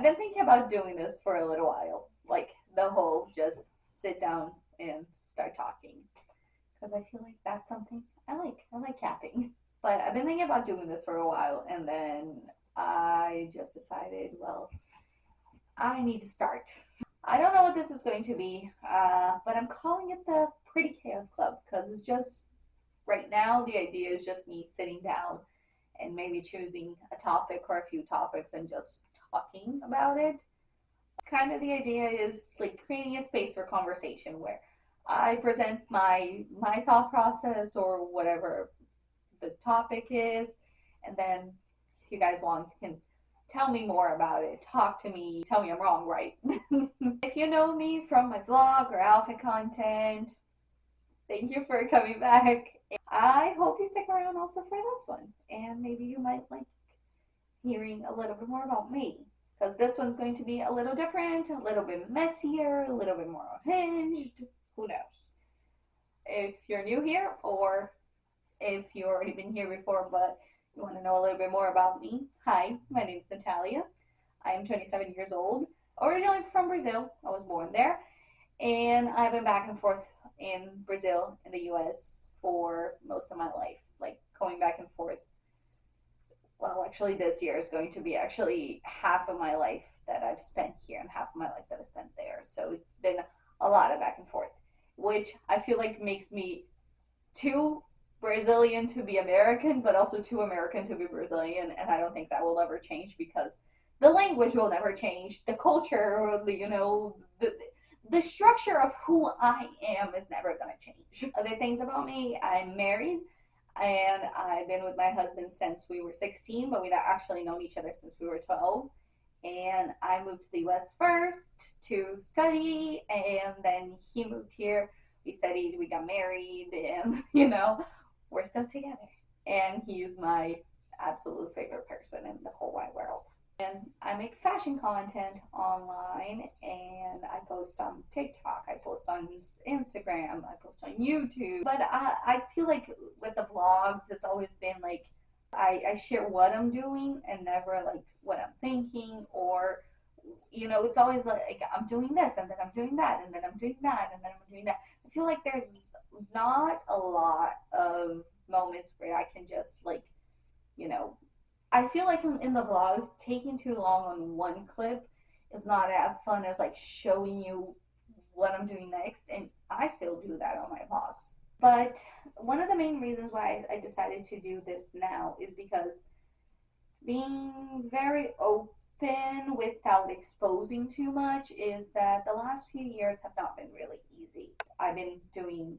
been thinking about doing this for a little while, like the whole just sit down and start talking, because I feel like that's something I like. I like capping. But I've been thinking about doing this for a while, and then I just decided, well, I need to start. I don't know what this is going to be, but I'm calling it the Pretty Chaos Club because it's just right now the idea is just me sitting down and maybe choosing a topic or a few topics and just talking about it. Kind of the idea is like creating a space for conversation where I present my thought process or whatever the topic is, and then if you guys want, you can tell me more about it, talk to me, tell me I'm wrong, right? If you know me from my vlog or outfit content, thank you for coming back. I hope you stick around also for this one, and maybe you might like hearing a little bit more about me, because this one's going to be a little different, a little bit messier, a little bit more unhinged. Who knows? If you're new here, or if you've already been here before but you want to know a little bit more about me, hi, my name is Natalia. I am 27 years old, originally from Brazil. I was born there, and I've been back and forth in Brazil and the US for most of my life, like going back and forth. Well, actually, this year is going to be actually half of my life that I've spent here and half of my life that I spent there. So it's been a lot of back and forth, which I feel like makes me too Brazilian to be American, but also too American to be Brazilian. And I don't think that will ever change because the language will never change. The culture, the structure of who I am is never going to change. Other things about me, I'm married and I've been with my husband since we were 16, but we've actually known each other since we were 12. And I moved to the US first to study, and then he moved here. We studied, we got married, and we're still together. And he's my absolute favorite person in the whole wide world. And I make fashion content online, and I post on TikTok, I post on Instagram, I post on YouTube. But I feel like with the vlogs, it's always been like I share what I'm doing and never like what I'm thinking, or it's always like I'm doing this and then I'm doing that and then I'm doing that and then I'm doing that. I feel like there's not a lot of moments where I can just like, I feel like in the vlogs, taking too long on one clip is not as fun as like showing you what I'm doing next, and I still do that on my vlogs. But one of the main reasons why I decided to do this now is because being very open without exposing too much is that the last few years have not been really easy. I've been doing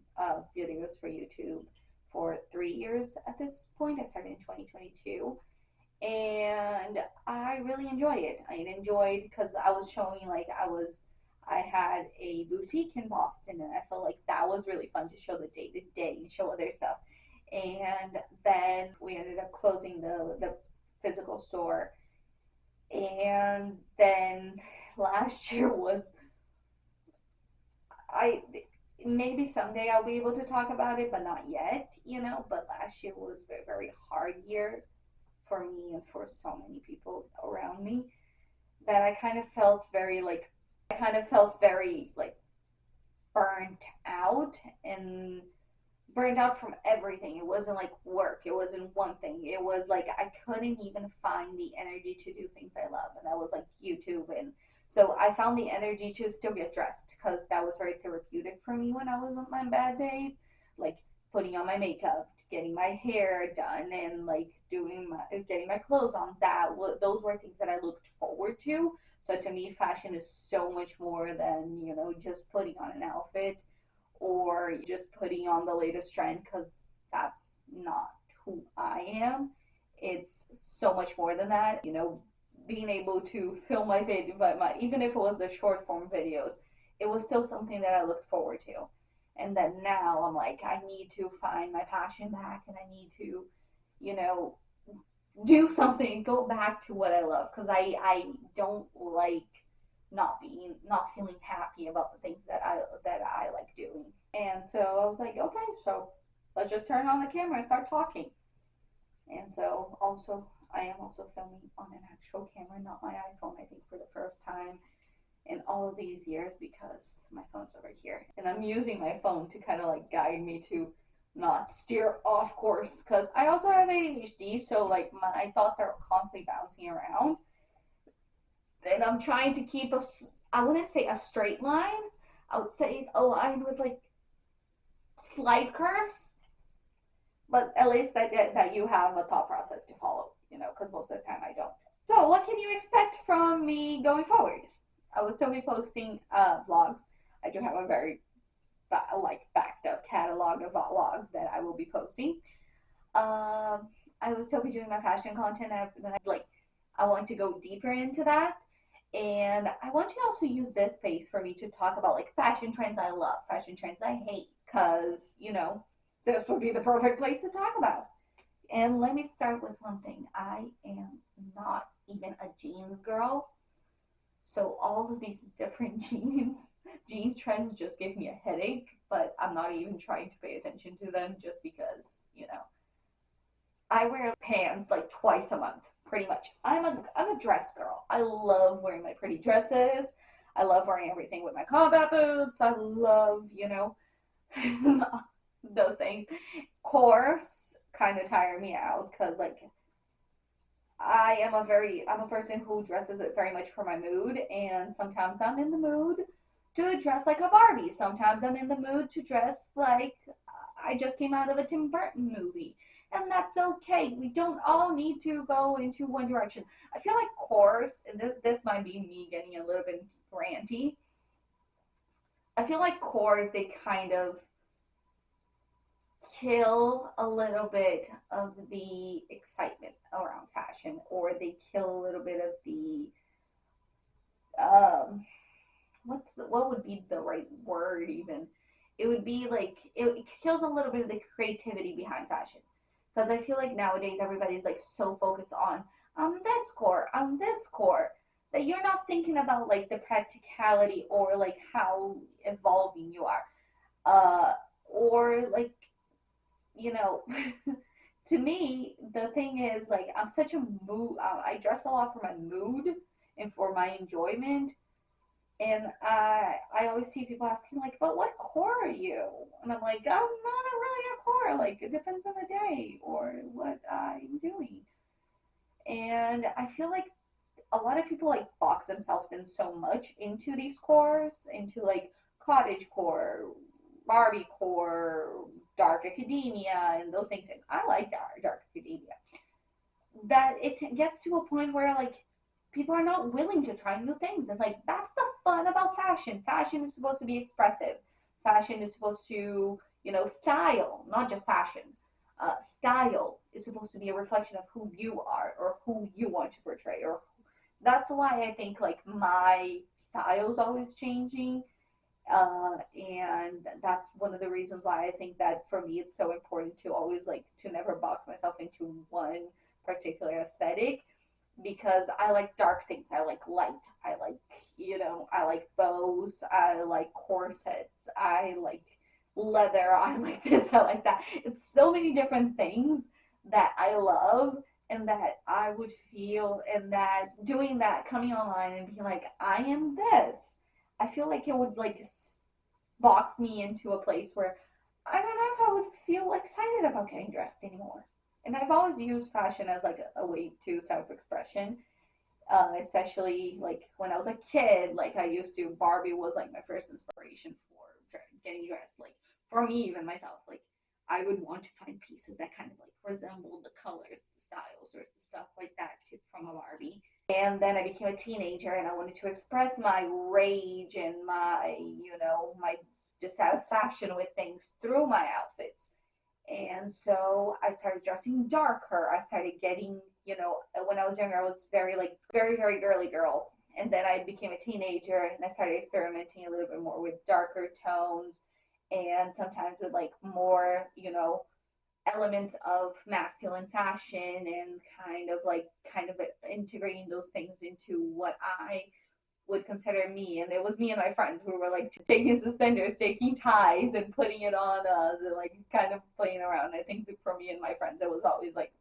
videos for YouTube for 3 years at this point. I started in 2022. And I really enjoy it. I enjoyed because I was showing like I had a boutique in Boston, and I felt like that was really fun to show the day to day and show other stuff. And then we ended up closing the physical store. And then last year was I maybe someday I'll be able to talk about it, but not yet. But last year was a very, very hard year for me and for so many people around me, that I kind of felt very like burnt out, and burned out from everything. It wasn't like work, it wasn't one thing, it was like I couldn't even find the energy to do things I love, and that was like YouTube. And so I found the energy to still get dressed because that was very therapeutic for me when I was on my bad days, like putting on my makeup, getting my hair done, and like getting my clothes on. Those were things that I looked forward to. So to me, fashion is so much more than just putting on an outfit or just putting on the latest trend, because that's not who I am. It's so much more than that. Being able to film my video, even if it was the short form videos, it was still something that I looked forward to. And then now I'm like, I need to find my passion back, and I need to, do something, go back to what I love, because I don't like not feeling happy about the things that I like doing. And so I was like, okay, so let's just turn on the camera and start talking. And so also I am also filming on an actual camera, not my iPhone, I think for the first time in all of these years, because my phone's over here. And I'm using my phone to kind of like guide me to not steer off course, because I also have ADHD, so like my thoughts are constantly bouncing around. And I'm trying to keep I wouldn't say a straight line, I would say a line with like slight curves, but at least that you have a thought process to follow, because most of the time I don't. So what can you expect from me going forward? I will still be posting vlogs. I do have a very backed up catalog of vlogs that I will be posting. I will still be doing my fashion content. I want to go deeper into that. And I want to also use this space for me to talk about like fashion trends I love, fashion trends I hate, because, this would be the perfect place to talk about. And let me start with one thing. I am not even a jeans girl. So all of these different jean trends just give me a headache, but I'm not even trying to pay attention to them just because, I wear pants like twice a month, pretty much. I'm a dress girl. I love wearing my pretty dresses. I love wearing everything with my combat boots. I love, those things. Course kind of tire me out because like I'm a person who dresses it very much for my mood, and sometimes I'm in the mood to dress like a Barbie. Sometimes I'm in the mood to dress like I just came out of a Tim Burton movie. And that's okay. We don't all need to go into one direction. I feel like course, and this might be me getting a little bit ranty. I feel like course, they kind of kill a little bit of the excitement around fashion, or they kill a little bit of the what would be the right word even? It would be like it kills a little bit of the creativity behind fashion, because I feel like nowadays everybody's like so focused on this core, that you're not thinking about like the practicality or like how evolving you are, or like, to me, the thing is like I'm such a mood. I dress a lot for my mood and for my enjoyment, and I always see people asking like, "But what core are you?" And I'm like, "I'm not really a core. Like it depends on the day or what I'm doing." And I feel like a lot of people like box themselves in so much into these cores, into like cottage core, Barbie core, dark academia, and those things. And I like dark academia. That it gets to a point where like people are not willing to try new things. It's like that's the fun about fashion. Fashion is supposed to be expressive. Fashion is supposed to, style, not just fashion. Style is supposed to be a reflection of who you are or who you want to portray. Or that's why I think like my style is always changing. And that's one of the reasons why I think that for me it's so important to always like to never box myself into one particular aesthetic, because I like dark things. I like light. I like, I like bows. I like corsets. I like leather. I like this. I like that. It's so many different things that I love, and that I would feel, and that doing that, coming online and being like, I am this. I feel like it would like box me into a place where I don't know if I would feel excited about getting dressed anymore. And I've always used fashion as like a way to self-expression, especially like when I was a kid. Like I used to, Barbie was like my first inspiration for getting dressed. Like for me, even myself, like I would want to find pieces that kind of like resembled the colors, the styles, or the stuff like that from a Barbie. And then I became a teenager and I wanted to express my rage and my, my dissatisfaction with things through my outfits. And so I started dressing darker. I started getting, when I was younger, I was very, very girly girl. And then I became a teenager and I started experimenting a little bit more with darker tones, and sometimes with like more, elements of masculine fashion, and kind of integrating those things into what I would consider me. And it was me and my friends who were like taking suspenders, taking ties and putting it on us, and like kind of playing around. I think for me and my friends it was always like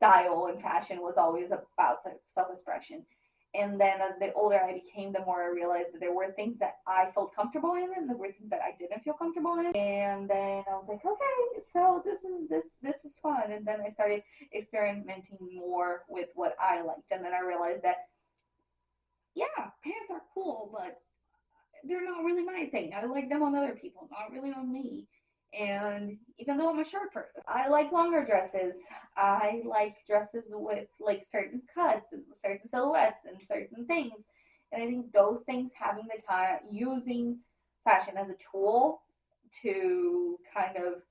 style and fashion was always about self-expression. And then the older I became, the more I realized that there were things that I felt comfortable in, and there were things that I didn't feel comfortable in. And then I was like, okay, so this is fun. And then I started experimenting more with what I liked. And then I realized that, yeah, pants are cool, but they're not really my thing. I like them on other people, not really on me. And even though I'm a short person, I like longer dresses. I like dresses with like certain cuts and certain silhouettes and certain things. And I think those things, having the time, using fashion as a tool to kind of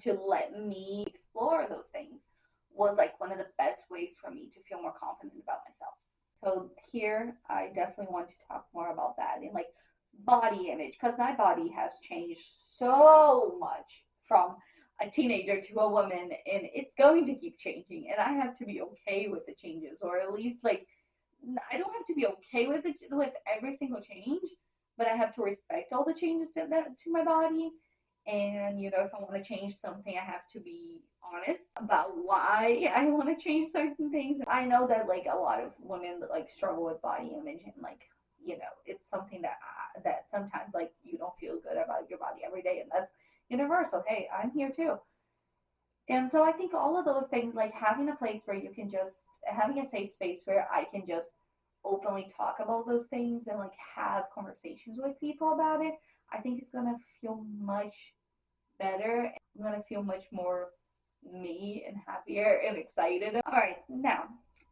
to let me explore those things, was like one of the best ways for me to feel more confident about myself. So here, I definitely want to talk more about that and like body image, because my body has changed so much from a teenager to a woman, and it's going to keep changing, and I have to be okay with the changes, or at least like I don't have to be okay with it with every single change, but I have to respect all the changes to my body. And you know, if I want to change something, I have to be honest about why I want to change certain things. I know that like a lot of women like struggle with body image, and like, you know, it's something that sometimes like you don't feel good about your body every day, and that's universal. Hey, I'm here too. And so I think all of those things, like having a place where you can just, having a safe space where I can just openly talk about those things and like have conversations with people about it, I think it's gonna feel much better. I'm gonna feel much more me and happier and excited. All right, now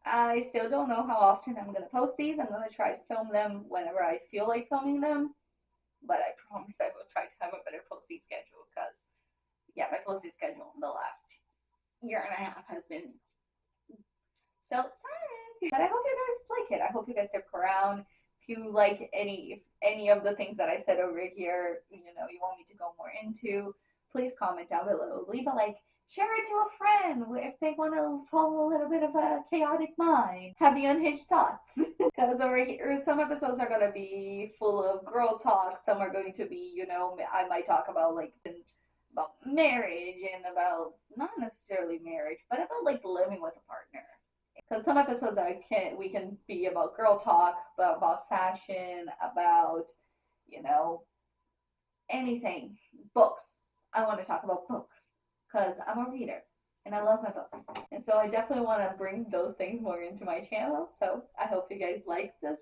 I still don't know how often I'm gonna post these. I'm gonna try to film them whenever I feel like filming them, but I promise I will try to have a better posting schedule, because yeah, my posting schedule in the last year and a half has been so sorry. But I hope you guys like it. I hope you guys stick around. If you like if any of the things that I said over here, you know, you want me to go more into, please comment down below. Leave a like. Share it to a friend if they want to follow a little bit of a chaotic mind, having unhinged thoughts. Because over here, some episodes are going to be full of girl talk. Some are going to be, you know, I might talk about like about marriage and about not necessarily marriage, but about like living with a partner. Because some episodes we can be about girl talk, but about fashion, about, you know, anything. Books. I want to talk about books because I'm a reader and I love my books. And so I definitely want to bring those things more into my channel. So I hope you guys like this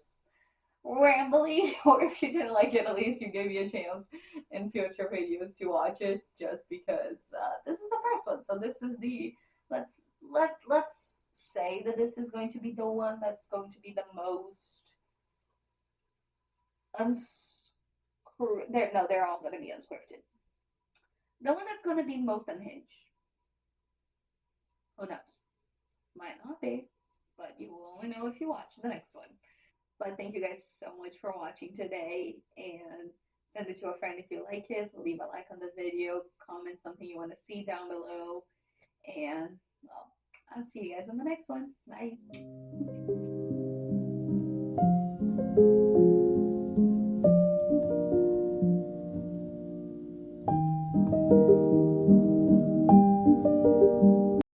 rambly, or if you didn't like it, at least you gave me a chance in future videos to watch it, just because this is the first one. So this is the, let's say that this is going to be the one that's going to be the most they're all going to be unscripted. The one that's going to be most unhinged, who knows, might not be, but you will only know if you watch the next one. But thank you guys so much for watching today, and send it to a friend if you like it. Leave a like on the video, comment something you want to see down below, and well, I'll see you guys on the next one. Bye.